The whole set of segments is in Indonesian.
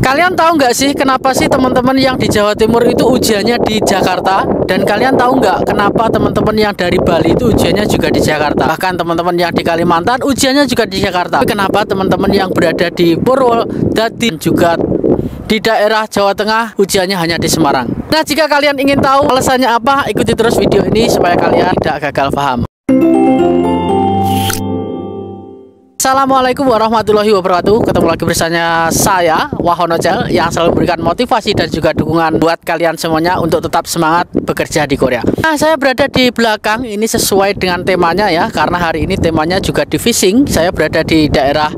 Kalian tahu nggak sih kenapa sih teman-teman yang di Jawa Timur itu ujiannya di Jakarta? Dan kalian tahu nggak kenapa teman-teman yang dari Bali itu ujiannya juga di Jakarta? Bahkan teman-teman yang di Kalimantan ujiannya juga di Jakarta. Tapi kenapa teman-teman yang berada di Purwodadi juga di daerah Jawa Tengah ujiannya hanya di Semarang? Nah, jika kalian ingin tahu alasannya apa, ikuti terus video ini supaya kalian tidak gagal paham. Assalamualaikum warahmatullahi wabarakatuh. Ketemu lagi bersama saya, Wahonojal, yang selalu memberikan motivasi dan juga dukungan buat kalian semuanya untuk tetap semangat bekerja di Korea. Nah, saya berada di belakang ini sesuai dengan temanya ya, karena hari ini temanya juga di fishing. Saya berada di daerah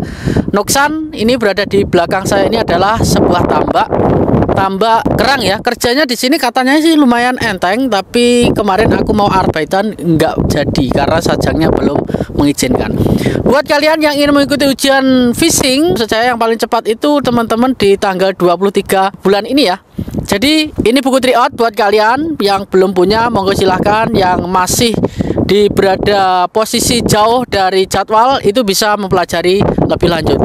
Noksan. Ini berada di belakang saya ini adalah sebuah tambak kerang ya. Kerjanya di sini katanya sih lumayan enteng, tapi kemarin aku mau arbaitan nggak jadi karena sajangnya belum mengizinkan. Buat kalian yang ingin mengikuti ujian fishing, saya yang paling cepat itu teman-teman di tanggal 23 bulan ini ya. Jadi ini buku tryout buat kalian yang belum punya, monggo silahkan. Yang masih berada posisi jauh dari jadwal itu bisa mempelajari lebih lanjut.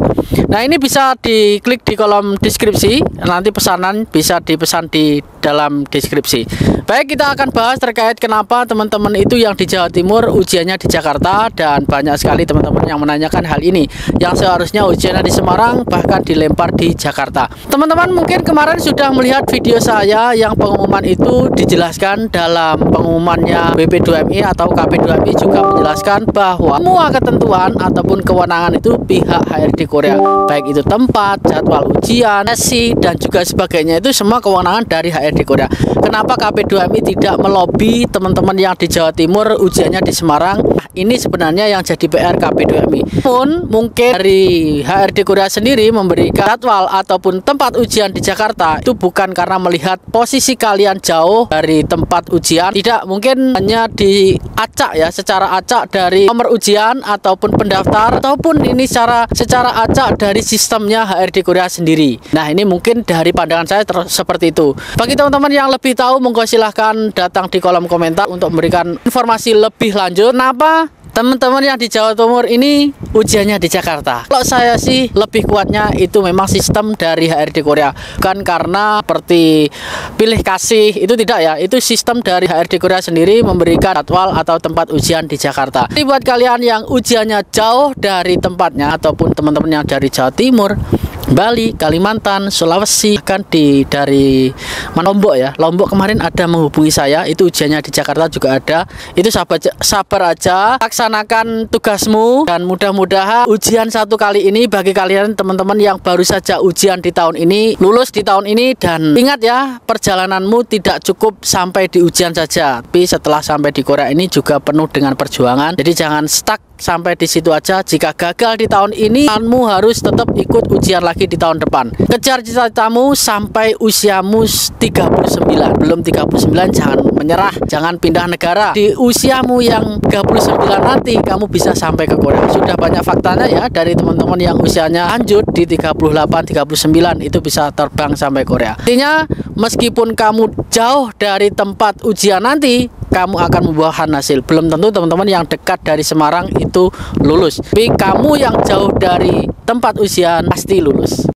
Nah, ini bisa diklik di kolom deskripsi, nanti pesanan bisa dipesan di dalam deskripsi. Baik, kita akan bahas terkait kenapa teman-teman itu yang di Jawa Timur ujiannya di Jakarta, dan banyak sekali teman-teman yang menanyakan hal ini, yang seharusnya ujiannya di Semarang bahkan dilempar di Jakarta. Teman-teman mungkin kemarin sudah melihat video saya yang pengumuman itu dijelaskan dalam pengumumannya BP2MI atau KP2MI juga menjelaskan bahwa semua ketentuan ataupun kewenangan itu pihak HRD Korea, baik itu tempat, jadwal ujian, sesi, dan juga sebagainya, itu semua kewenangan dari HRD Korea. Kenapa KP2MI tidak melobi teman-teman yang di Jawa Timur ujiannya di Semarang? Ini sebenarnya yang jadi PR KP2MI. Namun mungkin dari HRD Korea sendiri memberikan jadwal ataupun tempat ujian di Jakarta itu bukan karena melihat posisi kalian jauh dari tempat ujian. Tidak, mungkin hanya diacak ya, secara acak dari nomor ujian ataupun pendaftar, ataupun ini secara acak dari sistemnya HRD Korea sendiri. Nah, ini mungkin dari pandangan saya seperti itu. Bagi teman-teman yang lebih tahu, monggo silahkan datang di kolom komentar untuk memberikan informasi lebih lanjut. Kenapa teman-teman yang di Jawa Timur ini ujiannya di Jakarta? Kalau saya sih lebih kuatnya itu memang sistem dari HRD Korea, bukan karena seperti pilih kasih, itu tidak ya. Itu sistem dari HRD Korea sendiri memberikan jadwal atau tempat ujian di Jakarta. Jadi buat kalian yang ujiannya jauh dari tempatnya, ataupun teman-teman yang dari Jawa Timur, Bali, Kalimantan, Sulawesi, bahkan dari Lombok ya. Lombok kemarin ada menghubungi saya, itu ujiannya di Jakarta juga ada. Itu sabar aja, laksanakan tugasmu, dan mudah-mudahan ujian satu kali ini bagi kalian teman-teman yang baru saja ujian di tahun ini, lulus di tahun ini. Dan ingat ya, perjalananmu tidak cukup sampai di ujian saja, tapi setelah sampai di Korea ini juga penuh dengan perjuangan. Jadi jangan stuck sampai di situ aja. Jika gagal di tahun ini, kamu harus tetap ikut ujian lagi di tahun depan. Kejar cita-citamu sampai usiamu 39. Belum 39 jangan menyerah, jangan pindah negara. Di usiamu yang 39 nanti kamu bisa sampai ke Korea. Sudah banyak faktanya ya, dari teman-teman yang usianya lanjut di 38, 39 itu bisa terbang sampai Korea. Artinya meskipun kamu jauh dari tempat ujian nanti, kamu akan membuahkan hasil. Belum tentu teman-teman yang dekat dari Semarang itu lulus, tapi kamu yang jauh dari tempat ujian pasti lulus.